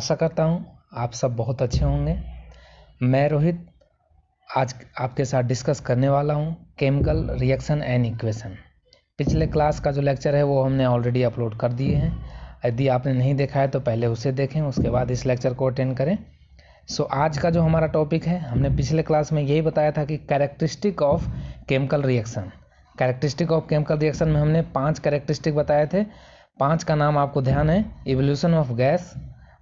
आशा करता हूँ आप सब बहुत अच्छे होंगे। मैं रोहित आज आपके साथ डिस्कस करने वाला हूँ केमिकल रिएक्शन एंड इक्वेशन। पिछले क्लास का जो लेक्चर है वो हमने ऑलरेडी अपलोड कर दिए हैं। यदि आपने नहीं देखा है तो पहले उसे देखें, उसके बाद इस लेक्चर को अटेंड करें। आज का जो हमारा टॉपिक है, हमने पिछले क्लास में यही बताया था कि characteristic of chemical reaction. Characteristic of chemical reaction में हमने 5 कैरेक्टरिस्टिक बताए थे। 5 का नाम आपको ध्यान है: evolution of gas,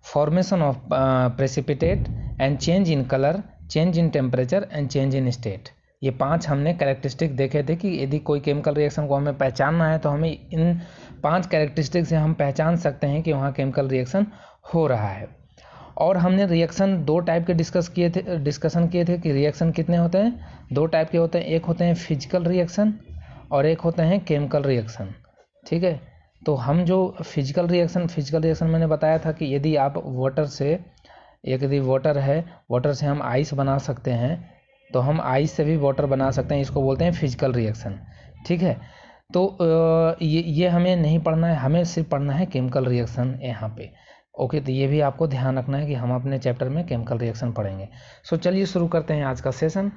formation of precipitate and change in colour, change in temperature and change in state. ये 5 हमने कैरेक्टरिस्टिक देखे थे कि यदि कोई केमिकल रिएक्शन को हमें पहचानना है तो हमें इन 5 कैरेक्टरिस्टिक से हम पहचान सकते हैं कि वहाँ केमिकल रिएक्शन हो रहा है। और हमने रिएक्शन 2 टाइप के डिस्कशन किए थे कि रिएक्शन कितने होते हैं, 2 टाइप के होते हैं। एक होते हैं फिजिकल रिएक्शन और एक होते हैं केमिकल रिएक्शन। ठीक है, तो हम जो फिजिकल रिएक्शन मैंने बताया था कि यदि आप वाटर से, यदि वाटर है, वाटर से हम आइस बना सकते हैं तो हम आइस से भी वाटर बना सकते हैं, इसको बोलते हैं फिजिकल रिएक्शन। ठीक है, तो ये हमें नहीं पढ़ना है, हमें सिर्फ पढ़ना है केमिकल रिएक्शन यहाँ पे। ओके, तो ये भी आपको ध्यान रखना है कि हम अपने चैप्टर में केमिकल रिएक्शन पढ़ेंगे। चलिए शुरू करते हैं आज का session.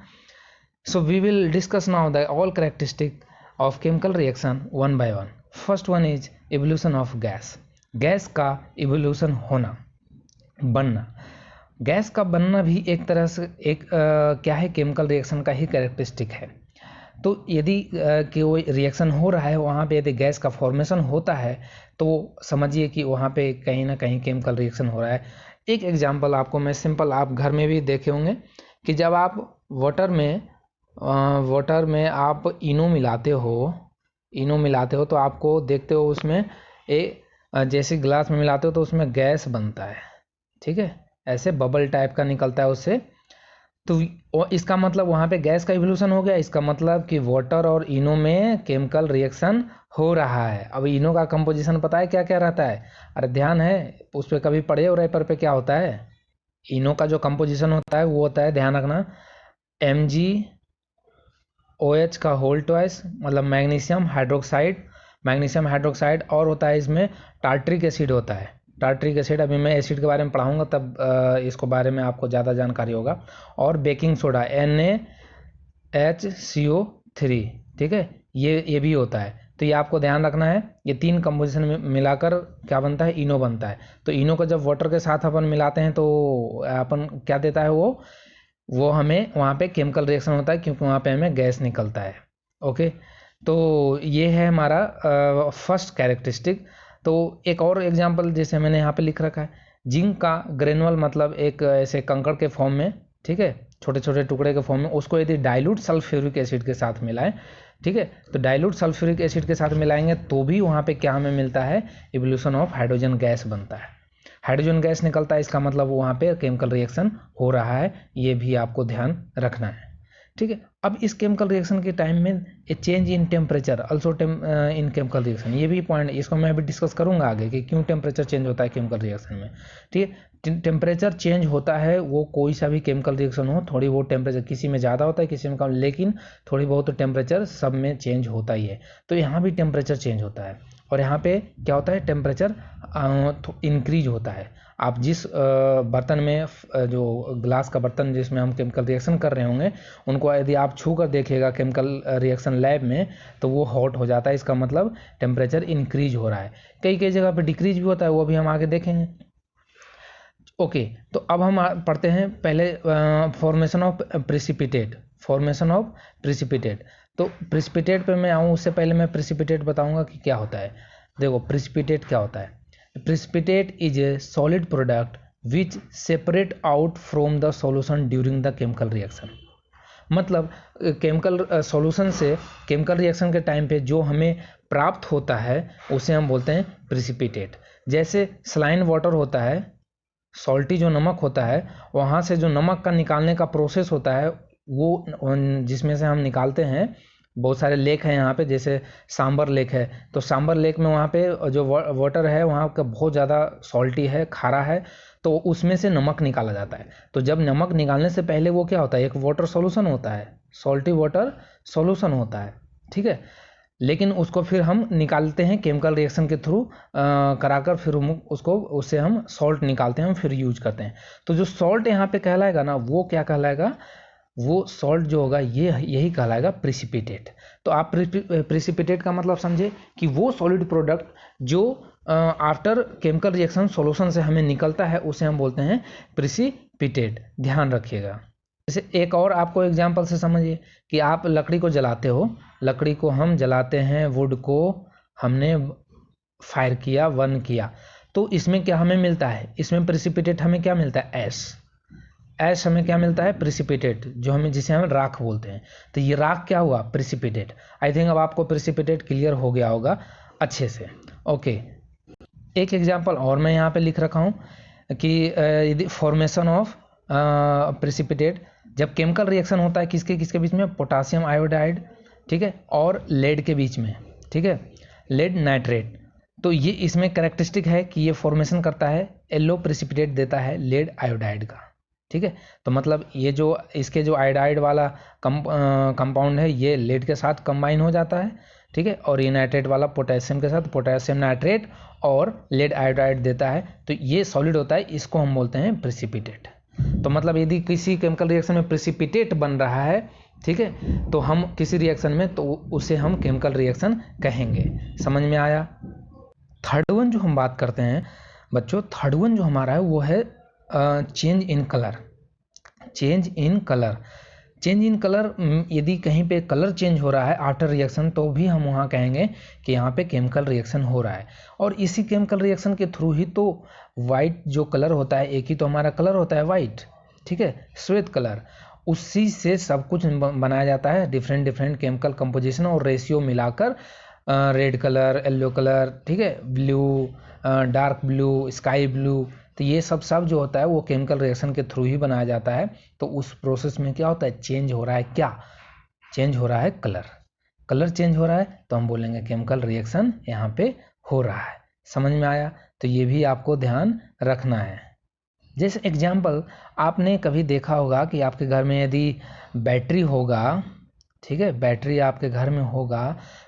We will discuss now the all characteristic of chemical reaction one by one. First one is evolution of gas. Gas का इवोल्यूशन होना, बनना। गैस का बनना भी एक तरह से क्या है, केमिकल रिएक्शन का ही कैरेक्टरिस्टिक है। तो यदि कोई रिएक्शन हो रहा है, वहाँ पे यदि गैस का फॉर्मेशन होता है तो समझिए कि वहाँ पे कहीं ना कहीं केमिकल रिएक्शन हो रहा है। एक एग्जांपल आपको मैं सिंपल, आप घर में भी देखे होंगे कि जब आप वाटर में आप इनो मिलाते हो तो आपको देखते हो उसमें जैसे ग्लास में मिलाते हो तो उसमें गैस बनता है। ठीक है, ऐसे बबल टाइप का निकलता है उससे। तो इसका मतलब वहाँ पे गैस का इवोल्यूशन हो गया। इसका मतलब कि वाटर और इनो में केमिकल रिएक्शन हो रहा है। अब इनो का कंपोजिशन पता है क्या क्या रहता है? अरे ध्यान है, उस पर कभी पढ़े हो पेपर पे क्या होता है? इनो का जो कंपोजिशन होता है वो होता है, ध्यान रखना, MgOH का होल ट्वाइस, मतलब मैग्नीशियम हाइड्रोक्साइड, और होता है इसमें टार्ट्रिक एसिड होता है। टार्ट्रिक एसिड, अभी मैं एसिड के बारे में पढ़ाऊंगा तब इसको बारे में आपको ज़्यादा जानकारी होगा। और बेकिंग सोडा NaHCO3। ठीक है, ये भी होता है। तो ये आपको ध्यान रखना है, ये 3 कंपोजिशन में मिलाकर क्या बनता है, इनो बनता है। तो इनो को जब वाटर के साथ अपन मिलाते हैं तो अपन क्या देता है, वो हमें वहाँ पे केमिकल रिएक्शन होता है, क्योंकि वहाँ पे हमें गैस निकलता है। ओके, तो ये है हमारा फर्स्ट कैरेक्टरिस्टिक। तो एक और एग्जांपल जैसे मैंने यहाँ पे लिख रखा है, जिंक का ग्रेनुअल, मतलब एक ऐसे कंकड़ के फॉर्म में, ठीक है, छोटे छोटे टुकड़े के फॉर्म में, उसको यदि डाइल्यूट सल्फ्यूरिक एसिड के साथ मिलाएं, ठीक है, तो डाइल्यूट सल्फ्यूरिक एसिड के साथ मिलाएंगे तो भी वहाँ पे क्या हमें मिलता है, इवोल्यूशन ऑफ हाइड्रोजन गैस बनता है। हाइड्रोजन गैस निकलता है, इसका मतलब वहाँ पे केमिकल रिएक्शन हो रहा है। ये भी आपको ध्यान रखना है। ठीक है, अब इस केमिकल रिएक्शन के टाइम में ए change in temperature also in chemical reaction, ये भी पॉइंट, इसको मैं अभी डिस्कस करूंगा आगे कि क्यों टेम्परेचर चेंज होता है केमिकल रिएक्शन में। ठीक है, टेम्परेचर चेंज होता है, वो कोई सा भी केमिकल रिएक्शन हो, थोड़ी बहुत टेम्परेचर किसी में ज़्यादा होता है, किसी में कम, लेकिन थोड़ी बहुत तो टेम्परेचर सब में चेंज होता ही है। तो यहाँ भी टेम्परेचर चेंज होता है, और यहाँ पे क्या होता है, टेम्परेचर इंक्रीज होता है। आप जिस बर्तन में, जो ग्लास का बर्तन जिसमें हम केमिकल रिएक्शन कर रहे होंगे, उनको यदि आप छू कर देखिएगा केमिकल रिएक्शन लैब में, तो वो हॉट हो जाता है। इसका मतलब टेम्परेचर इंक्रीज हो रहा है। कई कई जगह पे डिक्रीज भी होता है, वो भी हम आगे देखेंगे। ओके, तो अब हम पढ़ते हैं पहले फॉर्मेशन ऑफ प्रेसिपिटेट। तो प्रेसिपिटेट पे मैं आऊँ उससे पहले मैं प्रेसिपिटेट बताऊंगा कि क्या होता है। देखो प्रेसिपिटेट क्या होता है। Precipitate is a solid product which separate out from the solution during the chemical reaction. मतलब केमिकल सॉल्यूशन से केमिकल रिएक्शन के टाइम पे जो हमें प्राप्त होता है उसे हम बोलते हैं प्रेसिपिटेट। जैसे सलाइन वाटर होता है, सॉल्टी जो नमक होता है, वहाँ से जो नमक का निकालने का प्रोसेस होता है, वो जिसमें से हम निकालते हैं, बहुत सारे लेक हैं यहाँ पे, जैसे सांबर लेक है, तो सांबर लेक में वहाँ पे जो वाटर है वहाँ का बहुत ज़्यादा सॉल्टी है, खारा है, तो उसमें से नमक निकाला जाता है। तो जब नमक निकालने से पहले वो क्या होता है, एक वाटर सॉल्यूशन होता है, सॉल्टी वाटर सॉल्यूशन होता है। ठीक है, लेकिन उसको फिर हम निकालते हैं केमिकल रिएक्शन के थ्रू कराकर, फिर उससे हम सॉल्ट निकालते हैं, हम फिर यूज करते हैं। तो जो सॉल्ट यहाँ पे कहलाएगा ना, वो क्या कहलाएगा, वो सॉल्ट जो होगा ये यही कहलाएगा प्रिसिपिटेट। तो आप प्रिसिपिटेट का मतलब समझे कि वो सॉलिड प्रोडक्ट जो आफ्टर केमिकल रिएक्शन सॉल्यूशन से हमें निकलता है, उसे हम बोलते हैं प्रिसिपिटेट। ध्यान रखिएगा। जैसे एक और आपको एग्जांपल से समझिए कि आप लकड़ी को जलाते हो, लकड़ी को हम जलाते हैं, वुड को हमने फायर किया, बर्न किया, तो इसमें क्या हमें मिलता है, इसमें प्रिसिपिटेट हमें क्या मिलता है, ऐश हमें क्या मिलता है, प्रिसिपिटेट, जो हमें जिसे हम राख बोलते हैं। तो ये राख क्या हुआ, प्रिसिपिटेट। आई थिंक अब आपको प्रिसिपिटेट क्लियर हो गया होगा अच्छे से। ओके, एक एग्जांपल और मैं यहाँ पे लिख रखा हूँ कि फॉर्मेशन ऑफ प्रिसिपिटेट, जब केमिकल रिएक्शन होता है किसके किसके बीच में, पोटासियम आयोडाइड, ठीक है, और लेड के बीच में, ठीक है, लेड नाइट्रेट। तो ये इसमें कैरेक्टरिस्टिक है कि ये फॉर्मेशन करता है, येलो प्रिसिपिटेट देता है लेड आयोडाइड का, ठीक है। तो मतलब ये जो इसके जो आयोडाइड वाला कंपाउंड है, ये लेड के साथ कंबाइन हो जाता है, ठीक है, और ये नाइट्रेट वाला पोटेशियम के साथ पोटेशियम नाइट्रेट और लेड आयोडाइड देता है। तो ये सॉलिड होता है, इसको हम बोलते हैं प्रिसिपिटेट। तो मतलब यदि किसी केमिकल रिएक्शन में प्रिसिपिटेट बन रहा है, ठीक है, तो हम किसी रिएक्शन में, तो उसे हम केमिकल रिएक्शन कहेंगे। समझ में आया। थर्ड वन जो हम बात करते हैं बच्चों, थर्ड वन जो हमारा है वो है change in colour. Change in colour, change in colour, यदि कहीं पे कलर चेंज हो रहा है आफ्टर रिएक्शन, तो भी हम वहाँ कहेंगे कि यहाँ पे केमिकल रिएक्शन हो रहा है। और इसी केमिकल रिएक्शन के थ्रू ही तो वाइट जो कलर होता है, एक ही तो हमारा कलर होता है वाइट, ठीक है, श्वेत कलर, उसी से सब कुछ बनाया जाता है, डिफरेंट डिफरेंट केमिकल कंपोजिशन और रेशियो मिलाकर, रेड कलर, येलो कलर, ठीक है, blue, dark blue, sky blue. तो ये सब जो होता है वो केमिकल रिएक्शन के थ्रू ही बनाया जाता है। तो उस प्रोसेस में क्या होता है, चेंज हो रहा है, क्या चेंज हो रहा है, कलर, कलर चेंज हो रहा है, तो हम बोलेंगे केमिकल रिएक्शन यहाँ पे हो रहा है। समझ में आया। तो ये भी आपको ध्यान रखना है। जैसे एग्जाम्पल, आपने कभी देखा होगा कि आपके घर में यदि बैटरी होगा, ठीक है, बैटरी आपके घर में होगा,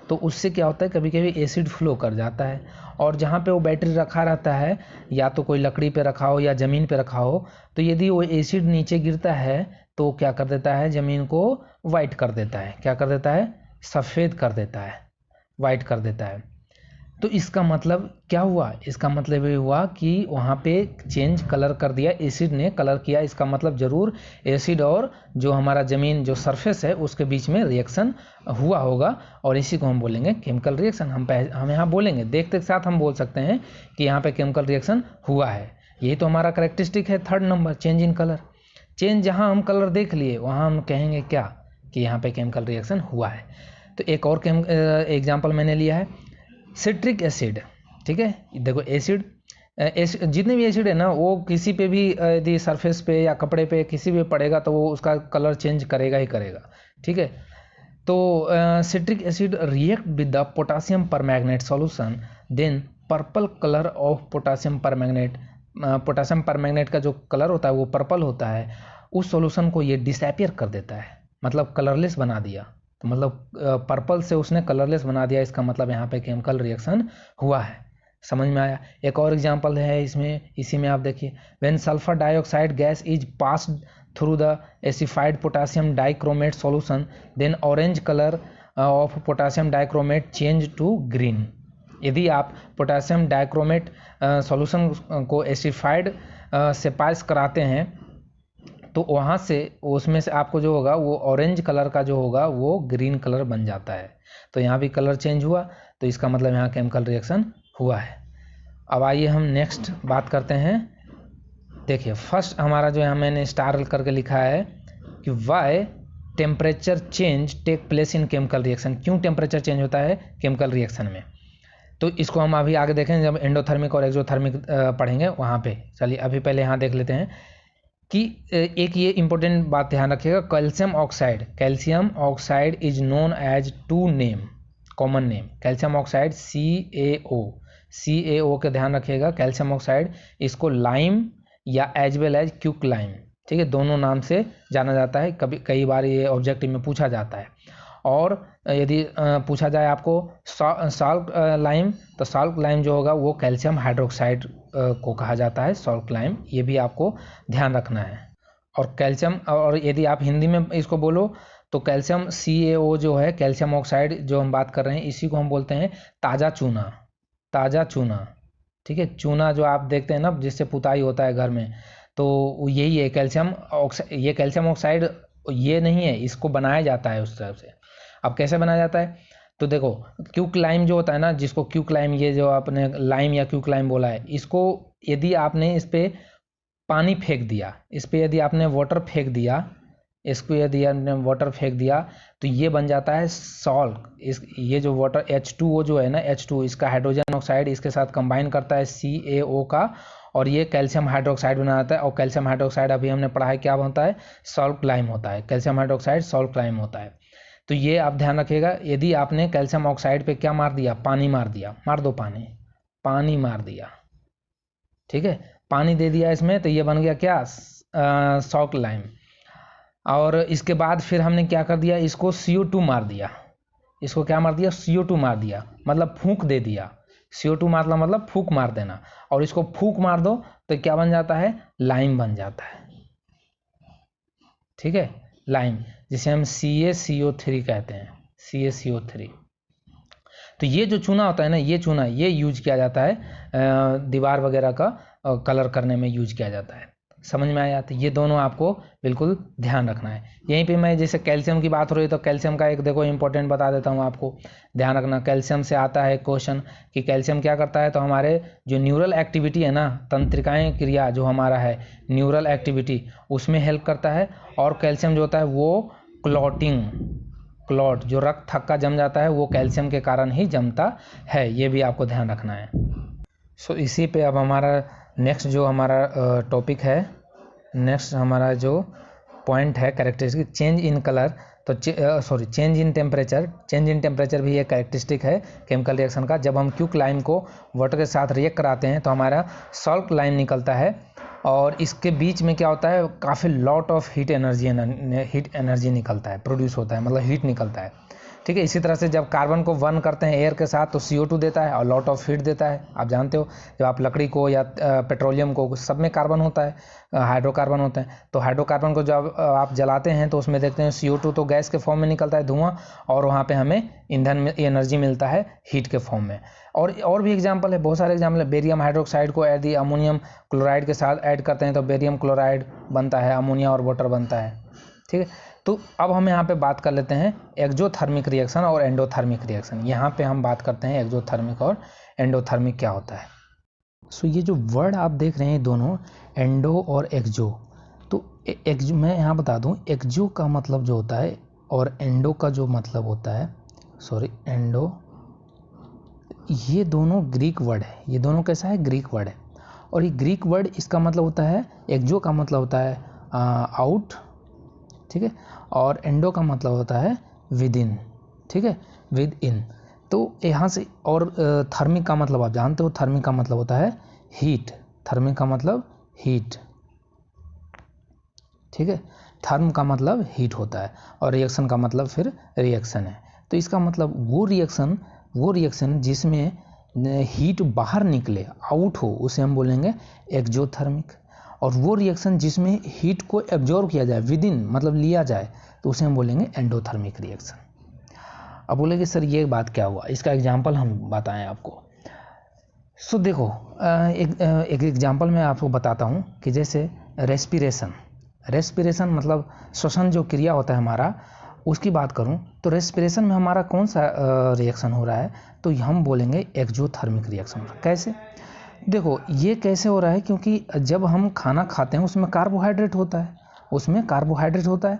तो उससे क्या होता है, कभी कभी एसिड फ्लो कर जाता है, और जहाँ पे वो बैटरी रखा रहता है, या तो कोई लकड़ी पे रखा हो या ज़मीन पे रखा हो, तो यदि वो एसिड नीचे गिरता है तो क्या कर देता है, ज़मीन को वाइट कर देता है, क्या कर देता है, सफ़ेद कर देता है, वाइट कर देता है। तो इसका मतलब क्या हुआ, इसका मतलब ये हुआ कि वहाँ पे चेंज कलर कर दिया, एसिड ने कलर किया। इसका मतलब ज़रूर एसिड और जो हमारा ज़मीन जो सरफेस है उसके बीच में रिएक्शन हुआ होगा, और इसी को हम बोलेंगे केमिकल रिएक्शन। हम यहाँ बोलेंगे, देखते के साथ हम बोल सकते हैं कि यहाँ पे केमिकल रिएक्शन हुआ है। यही तो हमारा कैरेक्टरिस्टिक है third number, change in colour. Change जहाँ हम कलर देख लिए वहाँ हम कहेंगे क्या, कि यहाँ पे केमिकल रिएक्शन हुआ है। तो एक और एग्जाम्पल मैंने लिया है, सिट्रिक एसिड, ठीक है। देखो एसिड, जितने भी एसिड है ना, वो किसी पे भी यदि सरफेस पे या कपड़े पे किसी भी पड़ेगा तो वो उसका कलर चेंज करेगा ही करेगा, ठीक है। तो citric acid react with the potassium permanganate solution, then purple colour of potassium permanganate, potassium permanganate का जो कलर होता है वो पर्पल होता है, उस सॉल्यूशन को ये डिसअपीयर कर देता है, मतलब कलरलेस बना दिया। तो मतलब पर्पल से उसने कलरलेस बना दिया, इसका मतलब यहाँ पे केमिकल रिएक्शन हुआ है। समझ में आया। एक और एग्जांपल है इसमें, इसी में आप देखिए, when sulphur dioxide gas is passed through the acidified potassium dichromate solution, then orange colour of potassium dichromate change to green. यदि आप पोटासियम डाइक्रोमेट सॉल्यूशन को एसिफाइड से पास कराते हैं तो वहाँ से उसमें से आपको जो होगा वो ऑरेंज कलर का जो होगा वो ग्रीन कलर बन जाता है। तो यहाँ भी कलर चेंज हुआ, तो इसका मतलब यहाँ केमिकल रिएक्शन हुआ है। अब आइए हम नेक्स्ट बात करते हैं। देखिए फर्स्ट हमारा जो यहाँ मैंने स्टार करके लिखा है कि why temperature change take place in chemical reaction, क्यों टेम्परेचर चेंज होता है केमिकल रिएक्शन में। तो इसको हम अभी आगे देखें जब एंडोथर्मिक और एक्सोथर्मिक पढ़ेंगे वहाँ पे। चलिए अभी पहले यहाँ देख लेते हैं कि एक ये इंपॉर्टेंट बात ध्यान रखिएगा, calcium oxide is known as two name, common name calcium oxide CaO के ध्यान रखिएगा। कैल्शियम ऑक्साइड इसको लाइम या एज वेल एज क्विकलाइम, ठीक है, दोनों नाम से जाना जाता है। कई बार ये ऑब्जेक्टिव में पूछा जाता है। और यदि पूछा जाए आपको सॉल्ट लाइम, तो सॉल्ट लाइम जो होगा वो कैल्शियम हाइड्रोक्साइड को कहा जाता है, सॉल्ट लाइम। ये भी आपको ध्यान रखना है। और कैल्शियम, और यदि आप हिंदी में इसको बोलो तो कैल्शियम CaO जो है, कैल्शियम ऑक्साइड जो हम बात कर रहे हैं, इसी को हम बोलते हैं ताज़ा चूना। ताज़ा चूना, ठीक है। चूना जो आप देखते हैं ना, जिससे पुताई होता है घर में, तो यही है कैल्शियम ऑक्साइड। ये कैल्शियम ऑक्साइड ये नहीं है, इसको बनाया जाता है उस तरफ से। अब कैसे बनाया जाता है, तो देखो क्यूक लाइम जो होता है ना, जिसको क्यूक लाइम, ये जो आपने लाइम या क्यूक लाइम बोला है, इसको यदि आपने इस पर पानी फेंक दिया, इस पर यदि आपने वाटर फेंक दिया, इसको यदि आपने वाटर फेंक दिया, तो ये बन जाता है सॉल्ट। ये जो वाटर H2O जो है ना, H2, इसका हाइड्रोजन ऑक्साइड इसके साथ कंबाइन करता है CaO का, और ये कैल्शियम हाइड्रोक्साइड बनाता है। और कैल्शियम हाइड्रोक्साइड अभी हमने पढ़ा है क्या होता है, सॉल्ट लाइम होता है। कैल्शियम हाइड्रोक्साइड सॉल्ट लाइम होता है। तो ये आप ध्यान रखिएगा, यदि आपने कैल्शियम ऑक्साइड पे क्या मार दिया, पानी मार दिया, मार दो पानी, पानी मार दिया, ठीक है, पानी दे दिया इसमें, तो ये बन गया क्या, सॉल्ट लाइम। और इसके बाद फिर हमने क्या कर दिया, इसको CO2 मार दिया। इसको क्या मार दिया, CO2 मार दिया, मतलब फूंक दे दिया। CO2 मारना मतलब फूंक मार देना, और इसको फूंक मार दो तो क्या बन जाता है, लाइम बन जाता है, ठीक है, लाइम, जिसे हम CaCO3 कहते हैं, CaCO3। तो ये जो चूना होता है ना, ये चूना ये यूज किया जाता है दीवार वगैरह का कलर करने में यूज किया जाता है। समझ में आया? तो ये दोनों आपको बिल्कुल ध्यान रखना है। यहीं पे मैं जैसे कैल्शियम की बात हो रही है, तो कैल्शियम का एक देखो इंपॉर्टेंट बता देता हूँ आपको, ध्यान रखना। कैल्शियम से आता है क्वेश्चन कि कैल्शियम क्या करता है, तो हमारे जो न्यूरल एक्टिविटी है ना, तंत्रिकाएँ क्रिया जो हमारा है, न्यूरल एक्टिविटी, उसमें हेल्प करता है। और कैल्शियम जो होता है वो क्लॉट जो रक्त थक्का जम जाता है, वो कैल्शियम के कारण ही जमता है। ये भी आपको ध्यान रखना है। इसी पे अब हमारा नेक्स्ट जो हमारा टॉपिक है, नेक्स्ट हमारा जो पॉइंट है कैरेक्टरिस्टिक, चेंज इन कलर, तो change in temperature. Change in temperature भी एक कैरेक्टरिस्टिक है केमिकल रिएक्शन का। जब हम क्यूक लाइम को वाटर के साथ रिएक्ट कराते हैं तो हमारा सॉल्ट लाइम निकलता है, और इसके बीच में क्या होता है, काफ़ी लॉट ऑफ हीट एनर्जी निकलता है, प्रोड्यूस होता है, मतलब हीट निकलता है, ठीक है। इसी तरह से जब कार्बन को बर्न करते हैं एयर के साथ तो CO2 देता है और लॉट ऑफ हीट देता है। आप जानते हो, जब आप लकड़ी को या पेट्रोलियम को, सब में कार्बन होता है, हाइड्रोकार्बन होते हैं, तो हाइड्रोकार्बन को जब आप जलाते हैं तो उसमें देखते हैं CO2 तो गैस के फॉर्म में निकलता है, धुआं, और वहाँ पे हमें ईंधन में एनर्जी मिलता है हीट के फॉर्म में। और भी एग्जाम्पल है, बहुत सारे एग्जाम्पल है। बेरियम हाइड्रोक्साइड को यदि अमोनियम क्लोराइड के साथ ऐड करते हैं तो बेरियम क्लोराइड बनता है, अमोनिया और वाटर बनता है, ठीक है। तो अब हम यहाँ पे बात कर लेते हैं एक्जोथर्मिक रिएक्शन और एंडोथर्मिक रिएक्शन। यहाँ पे हम बात करते हैं एक्जोथर्मिक और एंडोथर्मिक क्या होता है। ये जो वर्ड आप देख रहे हैं दोनों, एंडो और एक्जो, तो एक्जो मैं यहाँ बता दूँ, एक्जो का मतलब जो होता है और एंडो का जो मतलब होता है, एंडो, ये दोनों ग्रीक वर्ड है। ये दोनों कैसा है, ग्रीक वर्ड है। और ये ग्रीक वर्ड, इसका मतलब होता है, एक्जो का मतलब होता है आउट, ठीक है, और एंडो का मतलब होता है विद इन, ठीक है, विद इन। तो यहाँ से, और थर्मिक का मतलब आप जानते हो, थर्मिक का मतलब होता है हीट, थर्मिक का मतलब हीट, ठीक है, थर्म का मतलब हीट होता है, और रिएक्शन का मतलब फिर रिएक्शन है। तो इसका मतलब वो रिएक्शन जिसमें हीट बाहर निकले, आउट हो, उसे हम बोलेंगे एक्जोथर्मिक। और वो रिएक्शन जिसमें हीट को एब्जॉर्ब किया जाए, विद इन मतलब लिया जाए, तो उसे हम बोलेंगे एंडोथर्मिक रिएक्शन। अब बोलेंगे सर ये बात क्या हुआ, इसका एग्जांपल हम बताएं आपको। देखो एक एग्जांपल मैं आपको बताता हूँ कि जैसे रेस्पिरेशन मतलब श्वसन जो क्रिया होता है हमारा, उसकी बात करूं तो रेस्पिरेशन में हमारा कौन सा रिएक्शन हो रहा है, तो हम बोलेंगे एक्जोथर्मिक रिएक्शन। कैसे, देखो ये कैसे हो रहा है, क्योंकि जब हम खाना खाते हैं उसमें कार्बोहाइड्रेट होता है,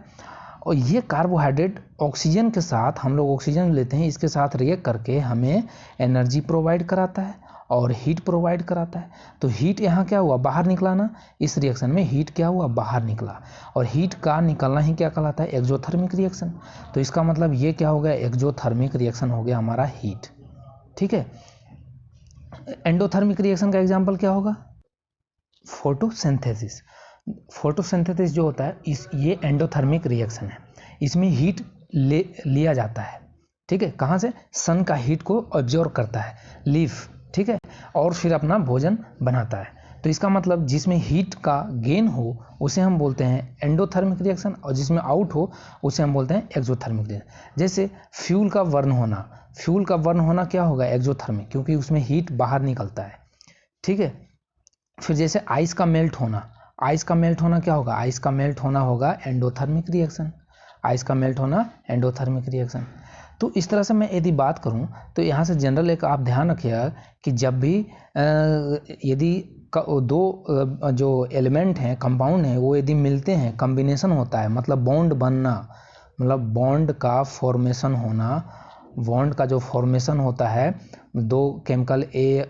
और ये कार्बोहाइड्रेट ऑक्सीजन के साथ, हम लोग ऑक्सीजन लेते हैं, इसके साथ रिएक्ट करके हमें एनर्जी प्रोवाइड कराता है और हीट प्रोवाइड कराता है। तो हीट यहाँ क्या हुआ, बाहर निकला ना, इस रिएक्शन में हीट क्या हुआ, बाहर निकला, और हीट का निकलना ही क्या कहलाता है, एक्जोथर्मिक रिएक्शन। तो इसका मतलब ये क्या हो गया, एक्जोथर्मिक रिएक्शन हो गया हमारा हीट, ठीक है। एंडोथर्मिक रिएक्शन का एग्जाम्पल क्या होगा, फोटोसिंथेसिस जो होता है, ये एंडोथर्मिक रिएक्शन है। इसमें हीट लिया जाता है, ठीक है, कहाँ से? सन का हीट को ऑब्जर्व करता है लीफ, ठीक है, और फिर अपना भोजन बनाता है। तो इसका मतलब जिसमें हीट का गेन हो उसे हम बोलते हैं एंडोथर्मिक रिएक्शन, और जिसमें आउट हो उसे हम बोलते हैं एक्सोथर्मिक रिएक्शन। जैसे फ्यूल का बर्न होना क्या होगा? एक्सोथर्मिक, क्योंकि उसमें हीट बाहर निकलता है, ठीक है। फिर जैसे आइस का मेल्ट होना क्या होगा? आइस का मेल्ट होना होगा एंडोथर्मिक रिएक्शन। तो इस तरह से मैं यदि बात करूं तो यहाँ से जनरल एक आप ध्यान रखिएगा कि जब भी यदि दो जो एलिमेंट हैं, कंपाउंड हैं, वो यदि मिलते हैं, कॉम्बिनेशन होता है, मतलब बॉन्ड बनना, मतलब बॉन्ड का जो फॉर्मेशन होता है, दो केमिकल ए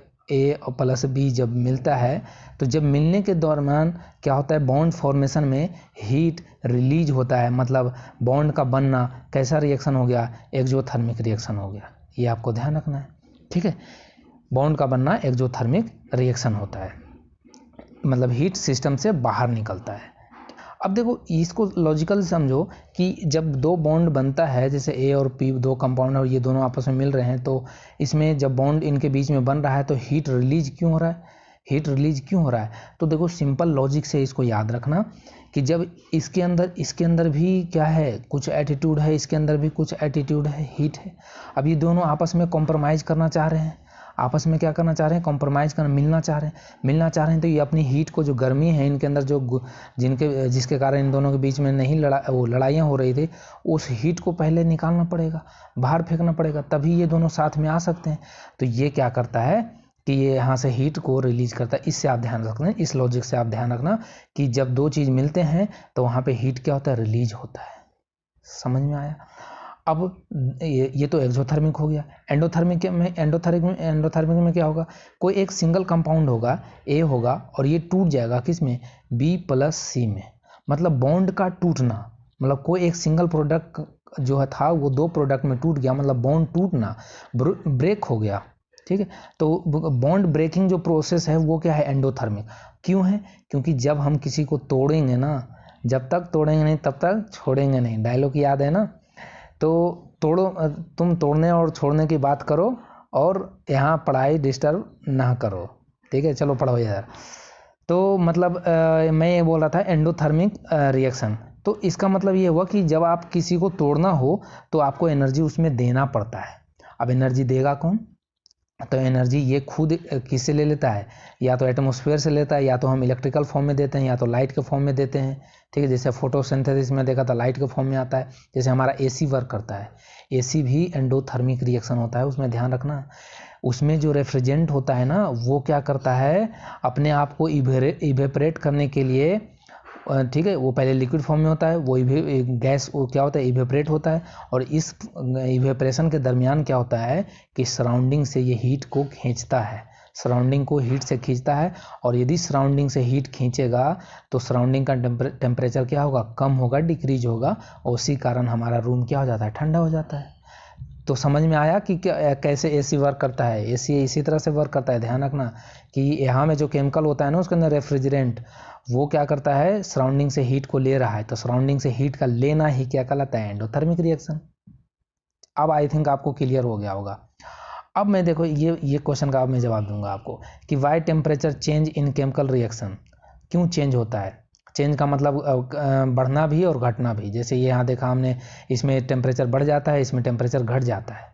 प्लस बी जब मिलता है, तो जब मिलने के दौरान क्या होता है? बॉन्ड फॉर्मेशन में हीट रिलीज होता है, मतलब बॉन्ड का बनना कैसा रिएक्शन हो गया? एक्सोथर्मिक रिएक्शन हो गया। ये आपको ध्यान रखना है, ठीक है। बॉन्ड का बनना एक्सोथर्मिक रिएक्शन होता है, मतलब हीट सिस्टम से बाहर निकलता है। अब देखो इसको लॉजिकल समझो कि जब दो बॉन्ड बनता है, जैसे ए और पी दो कंपाउंड, और ये दोनों आपस में मिल रहे हैं, तो इसमें जब बॉन्ड इनके बीच में बन रहा है तो हीट रिलीज क्यों हो रहा है? तो देखो सिंपल लॉजिक से इसको याद रखना कि जब इसके अंदर भी क्या है? कुछ एटीट्यूड है, इसके अंदर भी कुछ एटीट्यूड है, हीट है। अब ये दोनों आपस में कॉम्प्रोमाइज़ करना चाह रहे हैं, आपस में क्या करना चाह रहे हैं? कॉम्प्रोमाइज़ करना, मिलना चाह रहे हैं। तो ये अपनी हीट को, जो गर्मी है इनके अंदर, जिसके कारण इन दोनों के बीच में नहीं लड़ाइयाँ हो रही थी, उस हीट को पहले निकालना पड़ेगा, बाहर फेंकना पड़ेगा, तभी ये दोनों साथ में आ सकते हैं। तो ये क्या करता है कि ये यहाँ से हीट को रिलीज करता है। इससे आप ध्यान रखना, इस लॉजिक से आप ध्यान रखना कि जब दो चीज़ मिलते हैं तो वहाँ पे हीट क्या होता है? रिलीज होता है। समझ में आया? अब ये तो एक्सोथर्मिक हो गया। एंडोथर्मिक में क्या होगा? कोई एक सिंगल कंपाउंड होगा, ए होगा, और ये टूट जाएगा किसमें? बी प्लस सी में। मतलब बॉन्ड का टूटना, मतलब कोई एक सिंगल प्रोडक्ट जो था वो दो प्रोडक्ट में टूट गया, मतलब बॉन्ड टूटना, ब्रेक हो गया, ठीक है। तो बॉन्ड ब्रेकिंग जो प्रोसेस है वो क्या है? एंडोथर्मिक। क्यों है? क्योंकि जब हम किसी को तोड़ेंगे ना, जब तक तोड़ेंगे नहीं तब तक छोड़ेंगे नहीं, डायलॉग याद है ना? तो तुम तोड़ने और छोड़ने की बात करो, और यहाँ पढ़ाई डिस्टर्ब ना करो, ठीक है। चलो पढ़ो यार। तो मतलब मैं ये बोल रहा था एंडोथर्मिक रिएक्शन। तो इसका मतलब ये हुआ कि जब आप किसी को तोड़ना हो तो आपको एनर्जी उसमें देना पड़ता है। अब एनर्जी देगा कौन? तो एनर्जी ये खुद किससे ले लेता है? या तो एटमॉस्फेयर से लेता है, या तो हम इलेक्ट्रिकल फॉर्म में देते हैं, या तो लाइट के फॉर्म में देते हैं, ठीक है। जैसे फोटोसिंथेसिस में देखा था, लाइट के फॉर्म में आता है। जैसे हमारा एसी वर्क करता है, एसी भी एंडोथर्मिक रिएक्शन होता है, उसमें ध्यान रखना। उसमें जो रेफ्रिजरेंट होता है ना, वो क्या करता है? अपने आप को इवेपरेट करने के लिए, ठीक है, वो पहले लिक्विड फॉर्म में होता है, वो गैस वो क्या होता है? इवेपरेट होता है। और इस इवेपरेशन के दरमियान क्या होता है कि सराउंडिंग से ये हीट को खींचता है, सराउंडिंग को हीट से खींचता है। और यदि सराउंडिंग से हीट खींचेगा तो सराउंडिंग का टेम्परेचर क्या होगा? कम होगा, डिक्रीज होगा, और उसी कारण हमारा रूम क्या हो जाता है? ठंडा हो जाता है। तो समझ में आया कि कैसे एसी वर्क करता है? एसी इसी तरह से वर्क करता है। ध्यान रखना कि यहाँ में जो केमिकल होता है ना, उसके अंदर रेफ्रिजरेंट, वो क्या करता है? सराउंडिंग से हीट को ले रहा है। तो सराउंडिंग से हीट का लेना ही क्या कहलाता है? Endothermic reaction. अब आई थिंक आपको क्लियर हो गया होगा। अब मैं देखो ये क्वेश्चन का अब मैं जवाब दूंगा आपको कि why temperature change in chemical reaction, क्यों चेंज होता है? चेंज का मतलब बढ़ना भी और घटना भी। जैसे ये यहाँ देखा हमने, इसमें टेम्परेचर बढ़ जाता है, इसमें टेम्परेचर घट जाता है।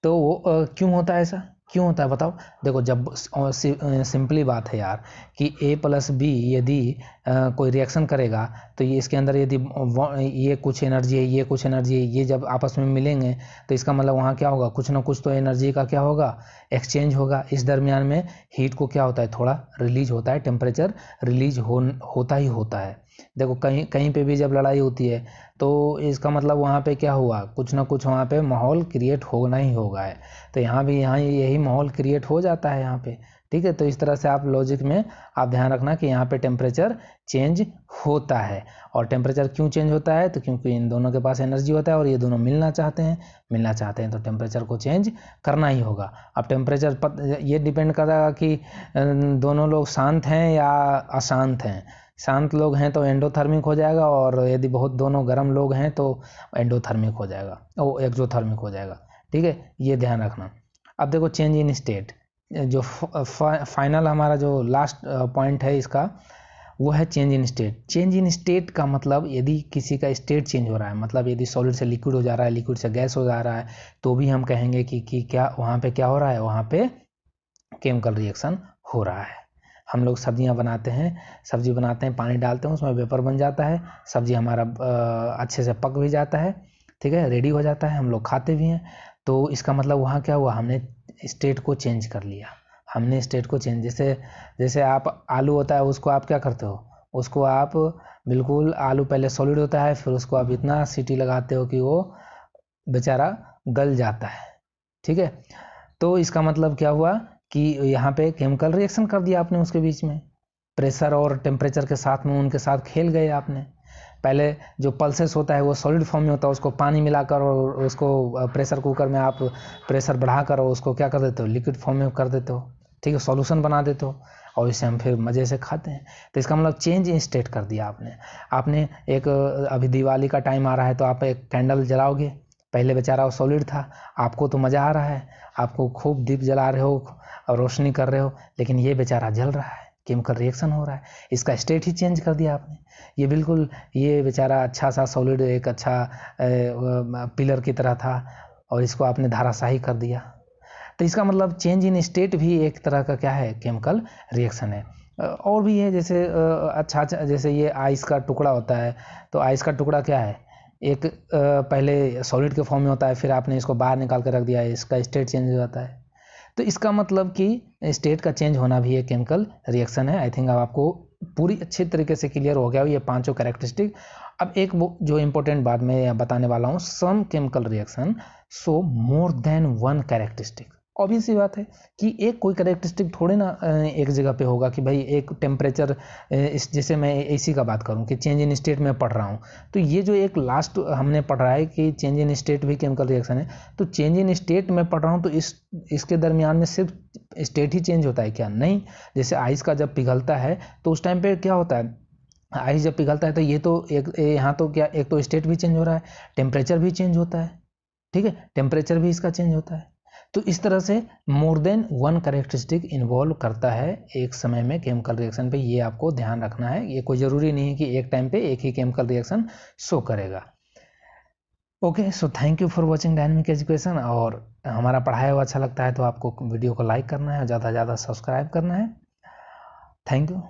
तो वो क्यों होता है? ऐसा क्यों होता है बताओ? देखो, जब सिंपली बात है यार कि A प्लस बी यदि कोई रिएक्शन करेगा, तो ये इसके अंदर यदि ये कुछ एनर्जी है, ये कुछ एनर्जी है, ये जब आपस में मिलेंगे तो इसका मतलब वहाँ क्या होगा? कुछ ना कुछ तो एनर्जी का क्या होगा? एक्सचेंज होगा। इस दरमियान में हीट को क्या होता है? थोड़ा रिलीज होता है, टेम्परेचर रिलीज होता ही होता है। देखो कहीं कहीं पे भी जब लड़ाई होती है तो इसका मतलब वहाँ पे क्या हुआ? कुछ ना कुछ वहाँ पे माहौल क्रिएट होना ही होगा है। तो यहाँ भी यही माहौल क्रिएट हो जाता है यहाँ पे, ठीक है। तो इस तरह से आप लॉजिक में आप ध्यान रखना कि यहाँ पे टेम्परेचर चेंज होता है। और टेम्परेचर क्यों चेंज होता है? तो क्योंकि इन दोनों के पास एनर्जी होता है और ये दोनों मिलना चाहते हैं तो टेम्परेचर को चेंज करना ही होगा। अब टेम्परेचर ये डिपेंड करेगा कि दोनों लोग शांत हैं या अशांत हैं। शांत लोग हैं तो एंडोथर्मिक हो जाएगा, और यदि बहुत दोनों गर्म लोग हैं तो एंडोथर्मिक हो जाएगा, वो एक्सोथर्मिक हो जाएगा। ठीक है, ये ध्यान रखना। अब देखो चेंज इन स्टेट, जो फाइनल हमारा जो लास्ट पॉइंट है इसका, वो है change in state. Change in state का मतलब यदि किसी का स्टेट चेंज हो रहा है, मतलब यदि सॉलिड से लिक्विड हो जा रहा है, लिक्विड से गैस हो जा रहा है, तो भी हम कहेंगे कि क्या वहाँ पे क्या हो रहा है, वहाँ पे केमिकल रिएक्शन हो रहा है। हम लोग सब्जियां बनाते हैं, सब्जी बनाते हैं, पानी डालते हैं, उसमें वेपर बन जाता है, सब्जी हमारा अच्छे से पक भी जाता है, ठीक है, रेडी हो जाता है, हम लोग खाते भी हैं। तो इसका मतलब वहाँ क्या हुआ, हमने स्टेट को चेंज कर लिया। हमने स्टेट को चेंज, जैसे आप आलू होता है उसको आप क्या करते हो, उसको आप बिल्कुल, आलू पहले सॉलिड होता है, फिर उसको आप इतना सीटी लगाते हो कि वो बेचारा गल जाता है। ठीक है, तो इसका मतलब क्या हुआ कि यहाँ पे केमिकल रिएक्शन कर दिया आपने उसके बीच में, प्रेशर और टेम्परेचर के साथ में उनके साथ खेल गए आपने। पहले जो पल्सेस होता है वो सॉलिड फॉर्म में होता है, उसको पानी मिलाकर और उसको प्रेशर कुकर में आप प्रेशर बढ़ाकर और उसको क्या कर देते हो, लिक्विड फॉर्म में कर देते हो, ठीक है, सॉल्यूशन बना देते हो, और इसे हम फिर मज़े से खाते हैं। तो इसका मतलब चेंज इन स्टेट कर दिया आपने एक, अभी दिवाली का टाइम आ रहा है तो आप एक कैंडल जलाओगे, पहले बेचारा वो सॉलिड था, आपको तो मज़ा आ रहा है, आपको खूब दीप जला रहे हो और रोशनी कर रहे हो, लेकिन ये बेचारा जल रहा है, केमिकल रिएक्शन हो रहा है, इसका स्टेट ही चेंज कर दिया आपने। ये बिल्कुल, ये बेचारा अच्छा सा सॉलिड, एक अच्छा पिलर की तरह था, और इसको आपने धाराशाही कर दिया। तो इसका मतलब चेंज इन स्टेट भी एक तरह का क्या है, केमिकल रिएक्शन है। और भी है, जैसे अच्छा जैसे ये आइस का टुकड़ा होता है, तो आइस का टुकड़ा क्या है, एक पहले सॉलिड के फॉर्म में होता है, फिर आपने इसको बाहर निकाल कर रख दिया है, इसका स्टेट चेंज हो जाता है। तो इसका मतलब कि स्टेट का चेंज होना भी एक केमिकल रिएक्शन है। आई थिंक अब आपको पूरी अच्छी तरीके से क्लियर हो गया ये पांचों कैरेक्टरिस्टिक। अब एक वो जो इम्पोर्टेंट बात मैं बताने वाला हूँ, some chemical reaction show more than one characteristic. Obvious सी बात है कि एक कोई कैरेक्टरिस्टिक थोड़े ना एक जगह पे होगा कि भाई एक टेम्परेचर, जैसे मैं एसी का बात करूं कि चेंज इन स्टेट में पढ़ रहा हूं, तो ये जो एक लास्ट हमने पढ़ रहा है कि चेंज इन स्टेट भी केमिकल रिएक्शन है, तो चेंज इन स्टेट में पढ़ रहा हूं तो इसके दरमियान में सिर्फ स्टेट ही चेंज होता है क्या? नहीं। जैसे आइस का जब पिघलता है तो उस टाइम पे क्या होता है, आइस जब पिघलता है तो ये तो एक यहाँ तो क्या, एक तो स्टेट भी चेंज हो रहा है, टेम्परेचर भी चेंज होता है, ठीक है, टेम्परेचर भी इसका चेंज होता है। तो इस तरह से मोर देन वन कैरेक्टरिस्टिक इन्वॉल्व करता है एक समय में केमिकल रिएक्शन पे, ये आपको ध्यान रखना है। ये कोई ज़रूरी नहीं है कि एक टाइम पे एक ही केमिकल रिएक्शन शो करेगा। Okay, so thank you for watching dynamic education. और हमारा पढ़ाया हुआ अच्छा लगता है तो आपको वीडियो को लाइक करना है और ज़्यादा से ज़्यादा सब्सक्राइब करना है। Thank you.